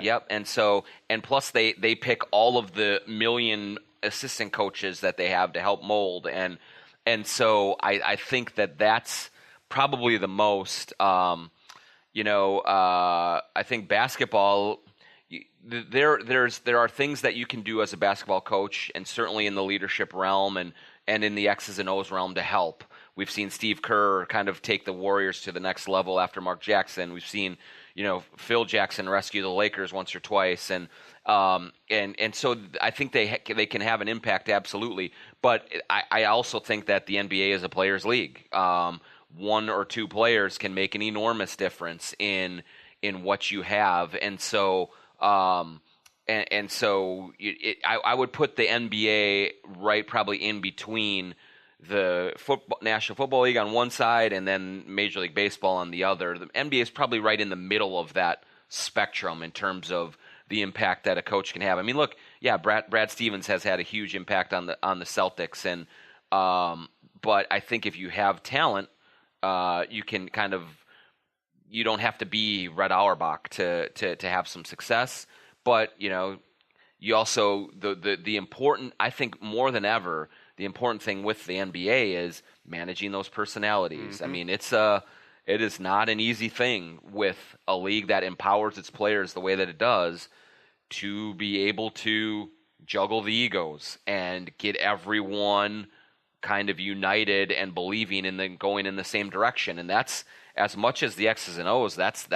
Yep. And plus they pick all of the million assistant coaches that they have to help mold. And so I think that's probably the most, I think basketball, there are things that you can do as a basketball coach, and certainly in the leadership realm and in the X's and O's realm to help. We've seen Steve Kerr kind of take the Warriors to the next level after Mark Jackson. We've seen, Phil Jackson rescue the Lakers once or twice, and so I think they can have an impact, absolutely. But I also think that the NBA is a players' league. One or two players can make an enormous difference in what you have, and so I would put the NBA right probably in between the National Football League on one side and then Major League Baseball on the other. The NBA is probably right in the middle of that spectrum in terms of the impact that a coach can have. I mean, look, yeah, Brad Stevens has had a huge impact on the Celtics, and but I think if you have talent, you can you don't have to be Red Auerbach to have some success. But you also the important, I think more than ever, the important thing with the NBA is managing those personalities. Mm-hmm. I mean, it is not an easy thing with a league that empowers its players the way that it does to be able to juggle the egos and get everyone kind of united and believing and then going in the same direction. And that's, as much as the X's and O's, that's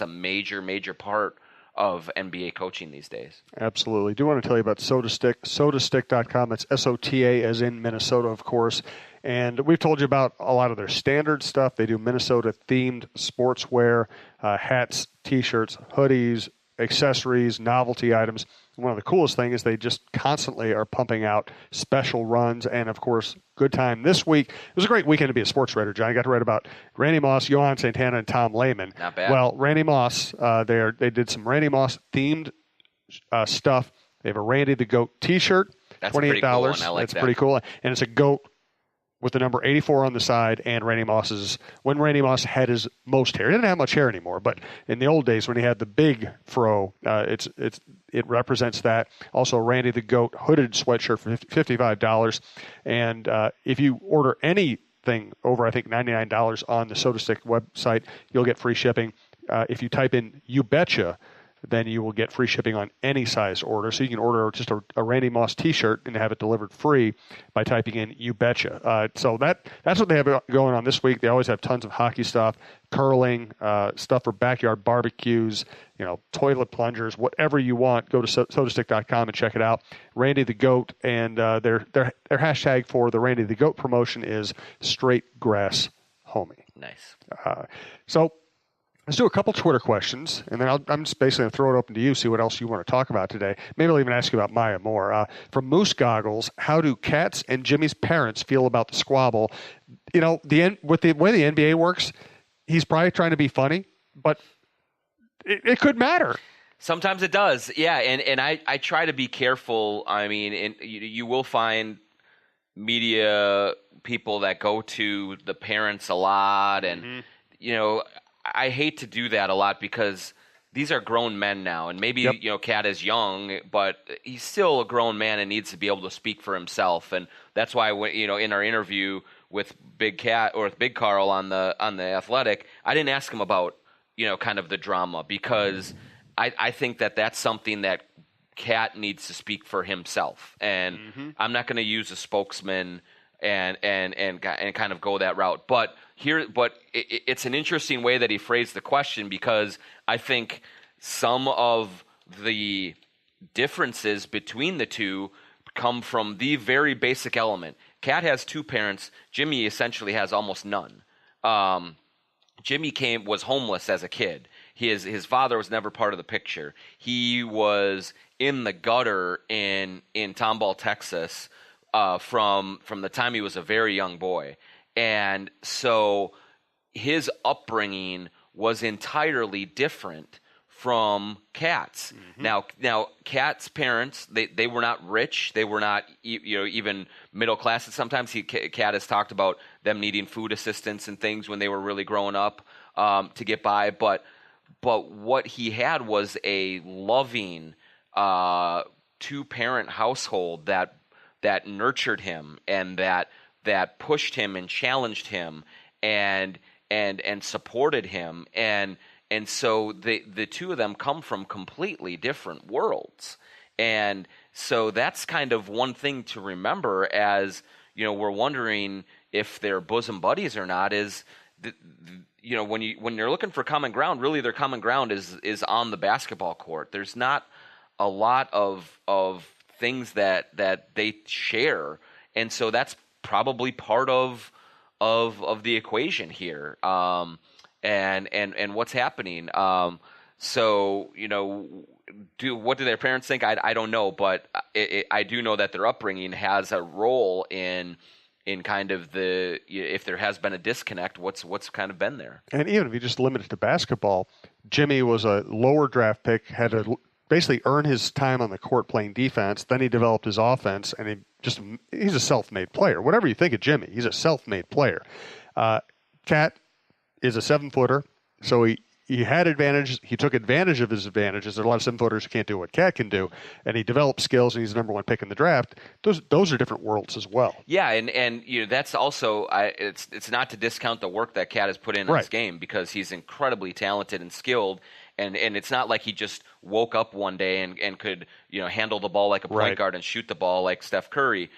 a major part of NBA coaching these days. Absolutely. Do want to tell you about SodaStick, sodastick.com. That's SOTA as in Minnesota, of course. And we've told you about a lot of their standard stuff. They do Minnesota-themed sportswear, hats, T-shirts, hoodies, accessories, novelty items. One of the coolest things is they just constantly are pumping out special runs. And, of course, good time this week. It was a great weekend to be a sports writer, John. I got to write about Randy Moss, Johan Santana, and Tom Lehman. Not bad. Well, Randy Moss, they did some Randy Moss-themed stuff. They have a Randy the Goat T-shirt, That's $28. Pretty cool one. I like That's that. pretty cool. And it's a goat with the number 84 on the side, and Randy Moss's, when Randy Moss had his most hair. He didn't have much hair anymore, but in the old days when he had the big fro, it represents that. Also, Randy the Goat hooded sweatshirt for $55. And if you order anything over, I think, $99 on the SodaStick website, you'll get free shipping. If you type in You Betcha, then you will get free shipping on any size order. So you can order just a Randy Moss T-shirt and have it delivered free by typing in You Betcha. So that's what they have going on this week. They always have tons of hockey stuff, curling, stuff for backyard barbecues, toilet plungers, whatever you want. Go to sodastick.com and check it out. Randy the Goat, and their hashtag for the Randy the Goat promotion is Straight Grass Homie. Nice. So let's do a couple Twitter questions, and then I'm just basically going to throw it open to you, see what else you want to talk about today. Maybe I'll even ask you about Maya more. From Moose Goggles, how do Kat's and Jimmy's parents feel about the squabble? With the way the NBA works, he's probably trying to be funny, but it could matter. Sometimes it does, yeah, and I try to be careful. I mean, you will find media people that go to the parents a lot, and I hate to do that a lot because these are grown men now, and maybe Kat is young, but he's still a grown man and needs to be able to speak for himself, and that's why in our interview with Big Carl on the Athletic, I didn't ask him about kind of the drama because I think that's something that Kat needs to speak for himself, and I'm not going to use a spokesman and kind of go that route, but it's an interesting way that he phrased the question because I think some of the differences between the two come from the very basic element. Kat has two parents. Jimmy essentially has almost none. Jimmy was homeless as a kid. His father was never part of the picture. He was in the gutter in Tomball, Texas, from the time he was a very young boy. And so his upbringing was entirely different from Kat's. Now Kat's parents, they were not rich. They were not even middle class. And sometimes Kat has talked about them needing food assistance and things when they were really growing up to get by. But what he had was a loving 2-parent household that nurtured him and that pushed him and challenged him and supported him, and so the two of them come from completely different worlds. And so that's kind of one thing to remember as, we're wondering if they're bosom buddies or not, is when you're looking for common ground, really their common ground is on the basketball court. There's not a lot of things that they share, and so that's probably part of the equation here, and what's happening. So what do their parents think? I don't know, but I do know that their upbringing has a role in kind of if there has been a disconnect, what's kind of been there. And even if you just limit it to basketball, Jimmy was a lower draft pick, had to basically earn his time on the court playing defense. Then he developed his offense, and he's a self-made player. Whatever you think of Jimmy, he's a self-made player. Cat is a 7-footer, so he had advantages. He took advantage of his advantages. There are a lot of 7-footers who can't do what Cat can do, and he developed skills, and he's the number 1 pick in the draft. Those are different worlds as well. Yeah, and that's also it's not to discount the work that Cat has put in his game, because he's incredibly talented and skilled, and it's not like he just woke up one day and could handle the ball like a point guard and shoot the ball like Steph Curry.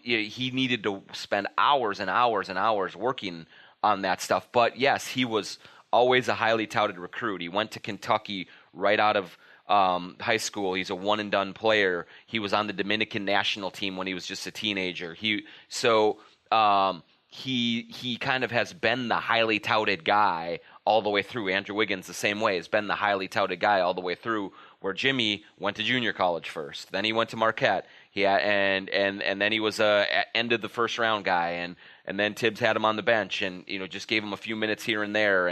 He needed to spend hours and hours and hours working on that stuff. But yes, he was always a highly touted recruit. He went to Kentucky right out of high school. He's a one-and-done player. He was on the Dominican national team when he was just a teenager. He kind of has been the highly touted guy all the way through. Andrew Wiggins the same way has been the highly touted guy all the way through, where Jimmy went to junior college first. Then he went to Marquette. And then he was a end of the first round guy, and then Tibbs had him on the bench and just gave him a few minutes here and there,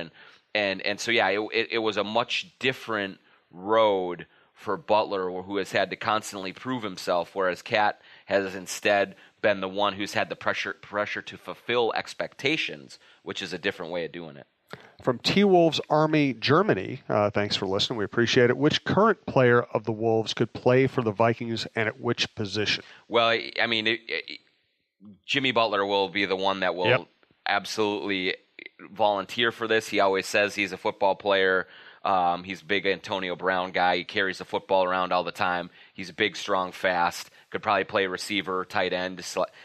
and so it was a much different road for Butler, who has had to constantly prove himself, whereas Cat has instead been the one who's had the pressure to fulfill expectations, which is a different way of doing it. From T-Wolves Army, Germany, thanks for listening. We appreciate it. Which current player of the Wolves could play for the Vikings, and at which position? Well, I mean, Jimmy Butler will be the one that will absolutely volunteer for this. He always says he's a football player. He's a big Antonio Brown guy. He carries the football around all the time. He's big, strong, fast. Could probably play receiver, tight end.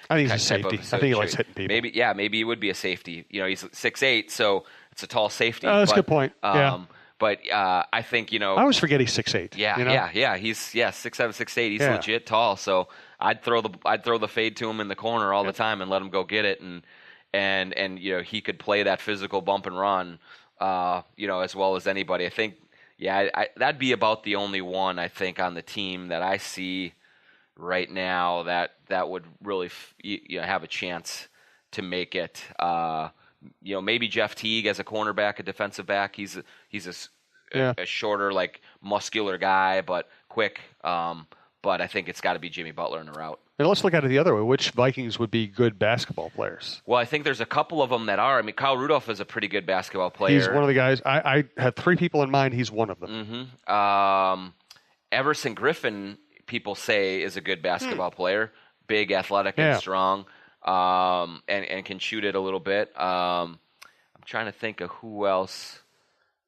I think he's a safety. I think he likes hitting people. Maybe he would be a safety. He's 6'8", so it's a tall safety. That's a good point. But I think I always forget he's 6'8". Yeah. He's 6'7", 6'8". He's legit tall. So I'd throw the fade to him in the corner all the time and let him go get it, and he could play that physical bump and run, as well as anybody. I think that'd be about the only one I think on the team that I see right now that would really have a chance to make it. Maybe Jeff Teague as a cornerback, a defensive back. He's a shorter, like muscular guy, but quick. But I think it's got to be Jimmy Butler in the route. And let's look at it the other way. Which Vikings would be good basketball players? Well, I think there's a couple of them that are. I mean, Kyle Rudolph is a pretty good basketball player. He's one of the guys. I had 3 people in mind. He's one of them. Mm-hmm. Everson Griffin, people say, is a good basketball player. Big, athletic, and strong, and can shoot it a little bit. I'm trying to think of who else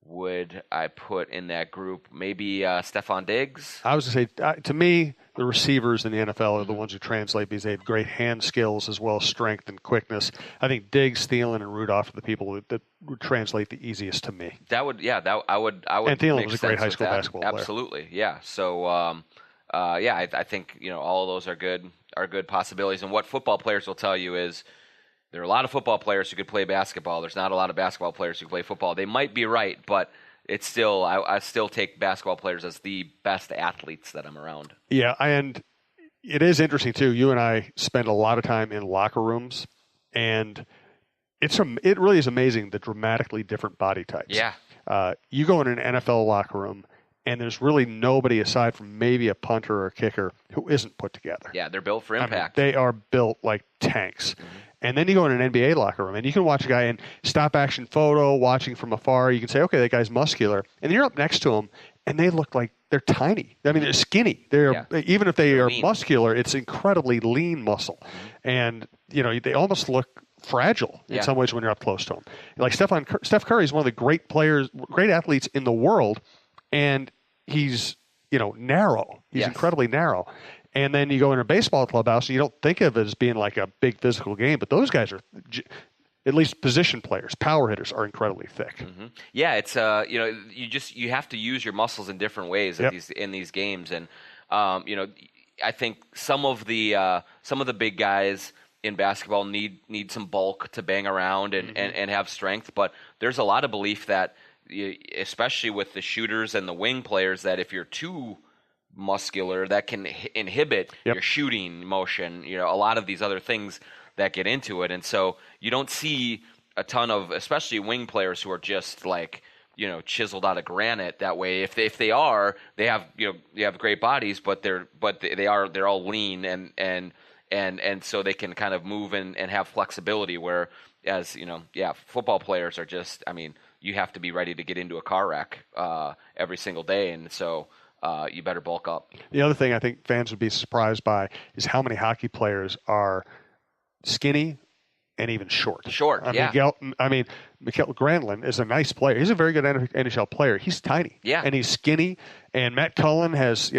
would I put in that group. Maybe Stephon Diggs? I was going to say, to me, the receivers in the NFL are the ones who translate because they have great hand skills as well as strength and quickness. I think Diggs, Thielen, and Rudolph are the people that would translate the easiest to me. I would. And Thielen was a great high school basketball player. Absolutely, yeah. So, I think all of those are good possibilities. And what football players will tell you is there are a lot of football players who could play basketball. There's not a lot of basketball players who play football. They might be right, but it's still I still take basketball players as the best athletes that I'm around. Yeah, and it is interesting too. You and I spend a lot of time in locker rooms, and it really is amazing the dramatically different body types. Yeah. You go in an NFL locker room, and there's really nobody aside from maybe a punter or a kicker who isn't put together. Yeah, they're built for impact. I mean, they are built like tanks. Mm-hmm. And then you go in an NBA locker room, and you can watch a guy in stop-action photo, watching from afar. You can say, okay, that guy's muscular. And then you're up next to him, and they look like they're tiny. I mean, they're skinny. Even if they're lean. Muscular, it's incredibly lean muscle. And, they almost look fragile in some ways when you're up close to them. Like Steph Curry is one of the great athletes in the world, and he's, narrow. He's incredibly narrow. And then you go in a baseball clubhouse, and you don't think of it as being like a big physical game, but those guys are, at least position players, power hitters, are incredibly thick. Mm-hmm. Yeah, it's you have to use your muscles in different ways in these games, and I think some of the big guys in basketball need some bulk to bang around and have strength, but there's a lot of belief that, especially with the shooters and the wing players, that if you're too muscular, that can inhibit your shooting motion, a lot of these other things that get into it. And so you don't see a ton of, especially wing players, who are just like, chiseled out of granite that way. If they have great bodies, but they're all lean and so they can kind of move and have flexibility, whereas, football players are just, you have to be ready to get into a car wreck every single day. And so you better bulk up. The other thing I think fans would be surprised by is how many hockey players are skinny and even short. Mikael Granlund is a nice player. He's a very good NHL player. He's tiny. Yeah. And he's skinny. And Matt Cullen has,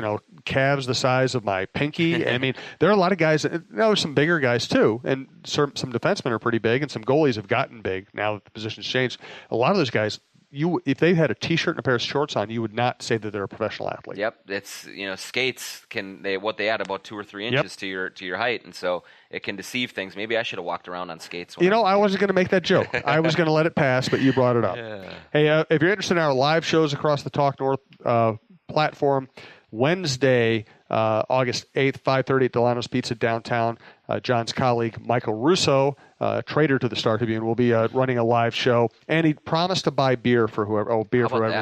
calves the size of my pinky. There are a lot of guys. There's some bigger guys too. And some defensemen are pretty big, and some goalies have gotten big now that the position's changed. A lot of those guys, if they had a T-shirt and a pair of shorts on, you would not say that they're a professional athlete. Yep, it's skates they add about 2 or 3 inches to your height, and so it can deceive things. Maybe I should have walked around on skates. I wasn't going to make that joke. I was going to let it pass, but you brought it up. Yeah. Hey, if you're interested in our live shows across the Talk North platform, Wednesday, August 8th, 5:30 at Delano's Pizza downtown. John's colleague, Michael Russo, trader to the Star Tribune, will be running a live show. And he promised to buy beer for whoever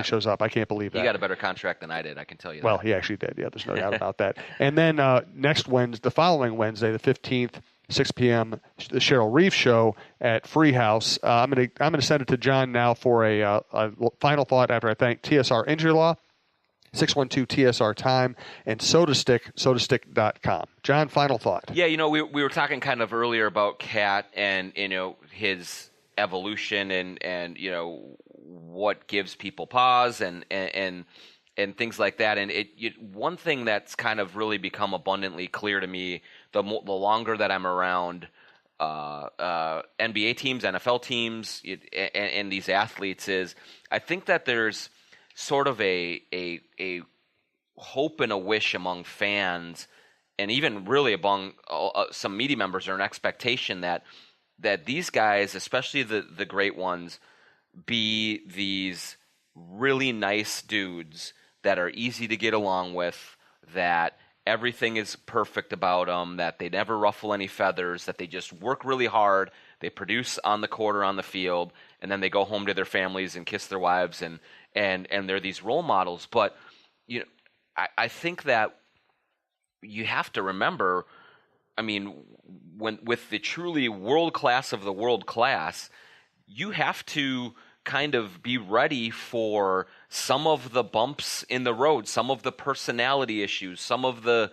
shows up. I can't believe that. He got a better contract than I did, I can tell you that. Well, he actually did. Yeah, there's no doubt about that. And then the following Wednesday, the 15th, 6 p.m., the Cheryl Reeve Show at Free House. I'm gonna send it to John now for a final thought after I thank TSR Injury Law, 612-TSR-TIME, and sodastick.com. John, final thought. Yeah, we were talking kind of earlier about Cat and, his evolution and what gives people pause and things like that. And one thing that's kind of really become abundantly clear to me the longer that I'm around NBA teams, NFL teams, and these athletes is I think that there's sort of a hope and a wish among fans, and even really among some media members, or an expectation that these guys, especially the great ones, be these really nice dudes that are easy to get along with, that everything is perfect about them, that they never ruffle any feathers, that they just work really hard, they produce on the court or on the field, and then they go home to their families and kiss their wives, and they're these role models. But I think that you have to remember, when with the truly world class of the world class, you have to kind of be ready for some of the bumps in the road, some of the personality issues, some of the,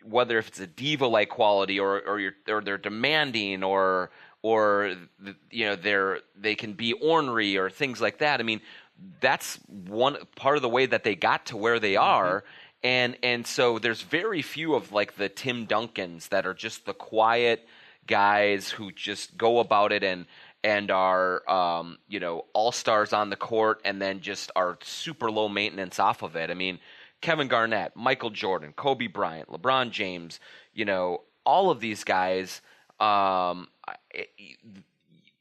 whether if it's a diva-like quality or they're demanding or they can be ornery or things like that. That's one part of the way that they got to where they are. And so there's very few of like the Tim Duncans that are just the quiet guys who just go about it and are all-stars on the court and then just are super low maintenance off of it. Kevin Garnett, Michael Jordan, Kobe Bryant, LeBron James, all of these guys,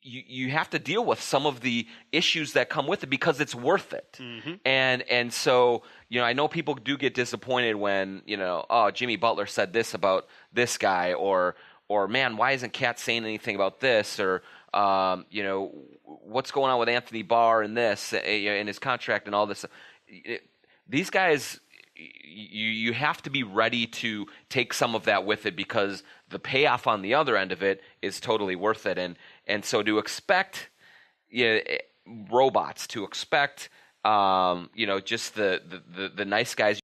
you have to deal with some of the issues that come with it because it's worth it. And so, I know people do get disappointed when, Jimmy Butler said this about this guy, or man, why isn't Cat saying anything about this? Or, what's going on with Anthony Barr and this, and his contract and all this. These guys, you have to be ready to take some of that with it, because the payoff on the other end of it is totally worth it. And so to expect robots, to expect just the nice guys